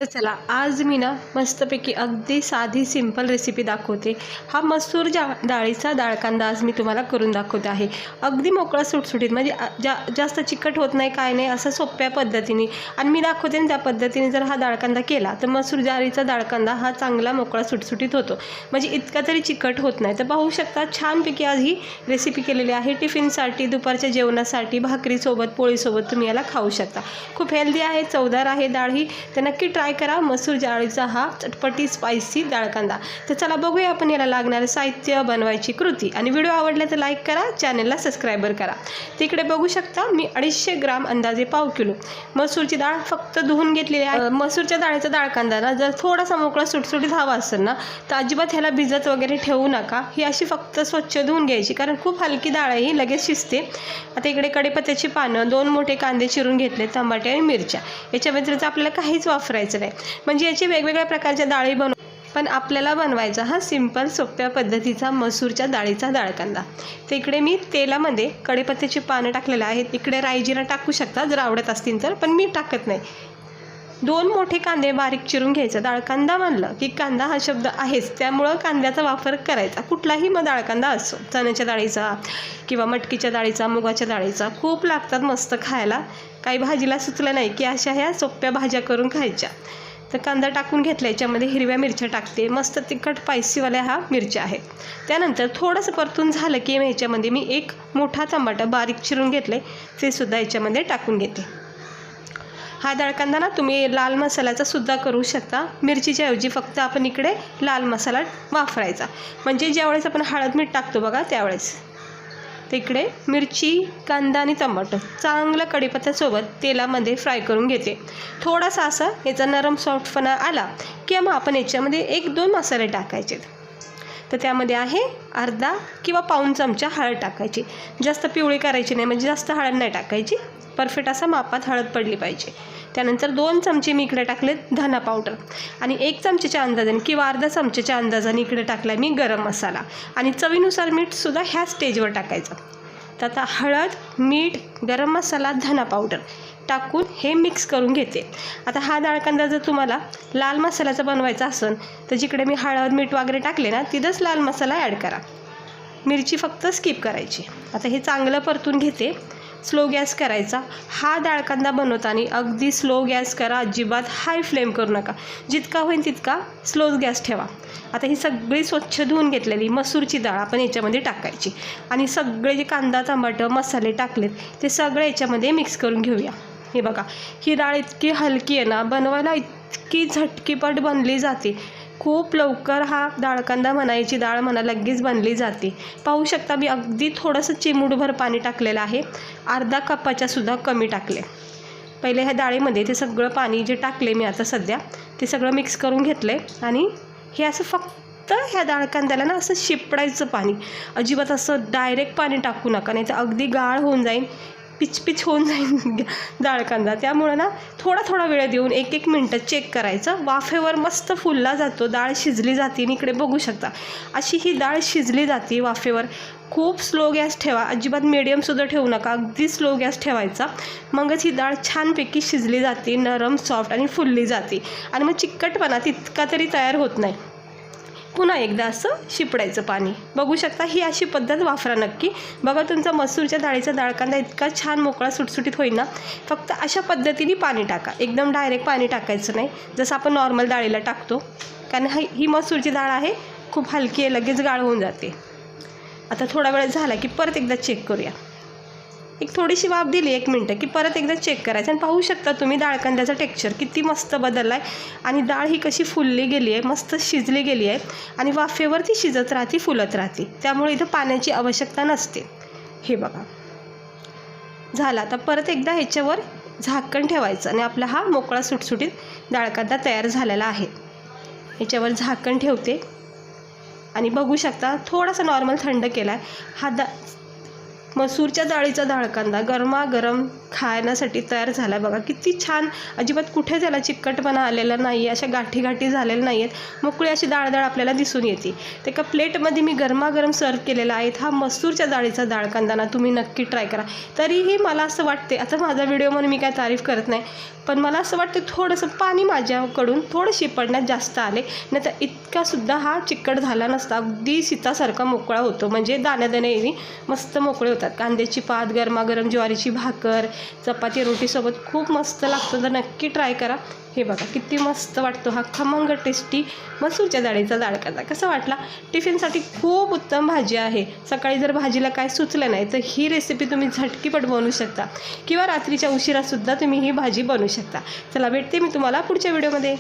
तर चला आज मी ना मस्तपैकी अगदी साधी सिंपल रेसिपी दाखवते। हा मसूर डाळीचा डाळकांदा आज मी तुम्हाला करून दाखवते आहे। अगदी मोकळा सुटसुटीत म्हणजे जास्त चिकट होत नाही, काय नाही, असं सोप्या पद्धतीने। आणि मी दाखवते त्या पद्धतीने जर हा डाळकांदा केला तर मसूर डाळीचा डाळकांदा हा चांगला मोकळा सुटसुटीत होतो, म्हणजे इतका तरी चिकट होत नाही। तर पाहू शकता छानपैकी आज ही रेसिपी केलेली आहे। टिफिनसाठी, दुपारच्या जेवणासाठी, भाकरीसोबत, पोळीसोबत तुम्ही याला खाऊ शकता। खूप हेल्दी आहे, चवदार आहे डाळ ही, तर नक्की ट्राय करा मसूर डाळीचा हा चटपटी स्पायसी डाळकांदा। तर चला बघूया आपण याला लागणारे साहित्य, बनवायची कृती, आणि व्हिडिओ आवडला तर लाईक करा, चॅनलला सबस्क्राइबर करा। तिकडे बघू शकता मी 250 ग्राम अंदाजे पाव किलो मसूरची डाळ फक्त धुवून घेतलेली आहे। मसूरच्या डाळीचा डाळकांदा ना जर थोडासा मोकळा सुटसुटीत हवा असेल ना तर अजिबात ह्याला भिजत वगैरे ठेवू नका। ही अशी फक्त स्वच्छ धुवून घ्यायची, कारण खूप हलकी डाळ आहे ही, लगेच शिजते। आता इकडे कढीपत्त्याची पानं, 2 मोठे कांदे चिरून घेतले, टमाटे आणि मिरच्या। याच्या व्यतिरिक्त आपल्याला काहीच वापरायचं नाही, म्हणजे याची वेगवेगळ्या प्रकारच्या डाळी पण आपल्याला बनवायचा हा सिंपल सोप्या पद्धतीचा मसूरच्या डाळीचा डाळकांदा। तर इकडे मी तेलामध्ये कढीपत्त्याची पानं टाकलेले आहेत। इकडे राई जिरा टाकू शकता जर आवडत असतील तर, पण मी टाकत नाही। 2 मोठे कांदे बारीक चिरून घ्यायचं। डाळकांदा म्हणलं की कांदा हा शब्द आहेच, त्यामुळं कांद्याचा वापर करायचा। कुठलाही मग डाळकांदा असो, चण्याच्या डाळीचा किंवा मटकीच्या डाळीचा, मुगाच्या डाळीचा, खूप लागतात मस्त खायला। काही भाजीला सुचलं नाही की अशा ह्या सोप्या भाज्या करून खायच्या। तर कांदा टाकून घेतला, याच्यामध्ये हिरव्या मिरच्या टाकते, मस्त तिखट स्पायसीवाल्या हा मिरच्या आहेत। त्यानंतर थोडंसं परतून झालं की ह्याच्यामध्ये मी 1 मोठा टमाटा बारीक चिरून घेतले, ते सुद्धा याच्यामध्ये टाकून घेते। हा डाळकांदा ना तुम्ही लाल मसाल्याचा सुद्धा करू शकता। मिरचीच्या ऐवजी फक्त आपण इकडे लाल मसाला वापरायचा, म्हणजे ज्यावेळेस आपण हळद मीठ टाकतो बघा त्यावेळेस। तर इकडे मिरची, कांदा आणि टमाटर चांगलं कढीपत्त्यासोबत तेलामध्ये फ्राय करून घेते। थोडासा असा याचा नरम सॉफ्टपणा आला की मग आपण याच्यामध्ये 1-2 मसाले टाकायचे। तर त्यामध्ये आहे अर्धा किंवा पाऊण चमचा हळद टाकायची, जास्त पिवळी करायची नाही, म्हणजे जास्त हळद नाही टाकायची, परफेक्ट असा मापात हळद पडली पाहिजे। त्यानंतर 2 चमचे मी इकडे टाकले धना पावडर, आणि 1 चमचेच्या अंदाजाने किंवा अर्धा चमचेच्या अंदाजाने इकडे टाकला मी गरम मसाला, आणि चवीनुसार मीठसुद्धा ह्या स्टेजवर टाकायचं। तर आता हळद, मीठ, गरम मसाला, धना पावडर टाकून हे मिक्स करून घेते। आता हा डाळकांदा जर तुम्हाला लाल मसाल्याचा बनवायचा असेल तर जिकडे मी हळद, मीठ वगैरे टाकले ना तिथंच लाल मसाला ॲड करा, मिरची फक्त स्किप करायची। आता हे चांगलं परतून घेते, स्लो गॅस करायचा। हा डाळकांदा बनवताना अगदी स्लो गॅस करा, अजिबात हाय फ्लेम करू नका, जितका होईल तितका स्लो गॅस ठेवा। आता ही सगळी स्वच्छ धुवून घेतलेली मसूरची डाळ आपण याच्यामध्ये टाकायची, आणि सगळे जे कांदा, टमाटर, मसाले टाकलेत ते सगळे याच्यामध्ये मिक्स करून घेऊया। हे बघा, ही डाळ इतकी हलकी आहे ना, बनवायला इतकी झटकीपट बनली जाते, खूप लवकर हा डाळकांदा म्हणायची डाळ म्हणा लगेच बनली जाते। पाहू शकता मी अगदी थोडंसं चिमूटभर पाणी टाकलेलं आहे, अर्धा कपाच्या सुद्धा कमी टाकले। पहिले ह्या डाळीमध्ये ते सगळं पाणी जे टाकले मी आता सध्या ते सगळं मिक्स करून घेतले, आणि हे असं फक्त ह्या डाळकांद्याला ना असं शिपडायचं पाणी, अजिबात असं डायरेक्ट पाणी टाकू नका, नाही तर अगदी गाळ होऊन जाईल, पिचपिच होऊन जाईल डाळकांदा। त्यामुळं ना थोडा थोडा वेळ देऊन 1-1 मिनटं चेक करायचं, वाफेवर मस्त फुलला जातो, डाळ शिजली जाते। आणि इकडे बघू शकता अशी ही डाळ शिजली जाते वाफेवर। खूप स्लो गॅस ठेवा, अजिबात मीडियमसुद्धा ठेवू नका, अगदी स्लो गॅस ठेवायचा, मगच ही डाळ छानपैकी शिजली जाते, नरम, सॉफ्ट आणि फुलली जाते, आणि मग चिकटपणा तितका तरी तयार होत नाही। पुन्हा एकदा असं शिपडायचं पाणी, बघू शकता ही अशी पद्धत वापरा नक्की। बघा तुमचा मसूरच्या डाळीचा डाळकांदा इतका छान मोकळा सुटसुटीत होईल ना, फक्त अशा पद्धतीने पाणी टाका, एकदम डायरेक्ट पाणी टाकायचं नाही जसं आपण नॉर्मल डाळीला टाकतो, कारण ही मसूरची डाळ आहे, खूप हलकी आहे, लगेच गाळ होऊन जाते। आता थोडा वेळ झाला की परत एकदा चेक करूया, एक थोडीशी वाफ दिली 1 मिनटं की परत एकदा चेक करायचं, आणि पाहू शकता तुम्ही डाळकांद्याचा टेक्स्चर किती मस्त बदलला आहे, आणि डाळ ही कशी फुलली गेली आहे, मस्त शिजली गेली आहे, आणि वाफेवरती शिजत राहते, फुलत राहते, त्यामुळे इथं पाण्याची आवश्यकता नसते। हे बघा झालं। आता परत एकदा ह्याच्यावर झाकण ठेवायचं, आणि आपला हा मोकळा सुटसुटीत डाळकांदा तयार झालेला आहे। ह्याच्यावर झाकण ठेवते, आणि बघू शकता थोडासा नॉर्मल थंड केला आहे हा मसूरच्या डाळीचा डाळकांदा गरमागरम खाण्यासाठी तयार झाला आहे. बघा किती छान, अजिबात कुठे त्याला चिकटपणा आलेला नाही आहे, अशा गाठी गाठी झालेल्या नाही आहेत, मोकळी अशी डाळ आपल्याला दिसून येते. ते एका प्लेटमध्ये मी गरमागरम सर्व केलेला आहे. हा मसूरच्या डाळीचा डाळकांदा ना तुम्ही नक्की ट्राय करा. तरीही मला असं वाटते, आता माझा व्हिडिओ म्हणून मी काय तारीफ करत नाही, पण मला असं वाटतं थोडंसं पाणी माझ्याकडून थोडं शिपडण्यात जास्त आले, नाही तर इतकासुद्धा हा चिकट झाला नसता. अगदी सीतासारखा मोकळा होतो, म्हणजे दाणे मस्त मोकळे होतात. कांद्याची पात, गरमागरम ज्वारीची भाकर, चपाती रोटीसोबत खूप मस्त लागतं. तर नक्की ट्राय करा. हे बघा किती मस्त वाटतो हा खमंग टेस्टी मसूरच्या डाळीचा डाळकांदा. कसा वाटला? टिफिनसाठी खूप उत्तम भाजी आहे. सकाळी जर भाजीला काय सुचलं नाही तर ही रेसिपी तुम्ही झटकीपट बनवू शकता, किंवा रात्रीच्या उशिरासुद्धा तुम्ही ही भाजी बनवू शकता. चला भेटते मी तुम्हाला पुढच्या व्हिडिओमध्ये.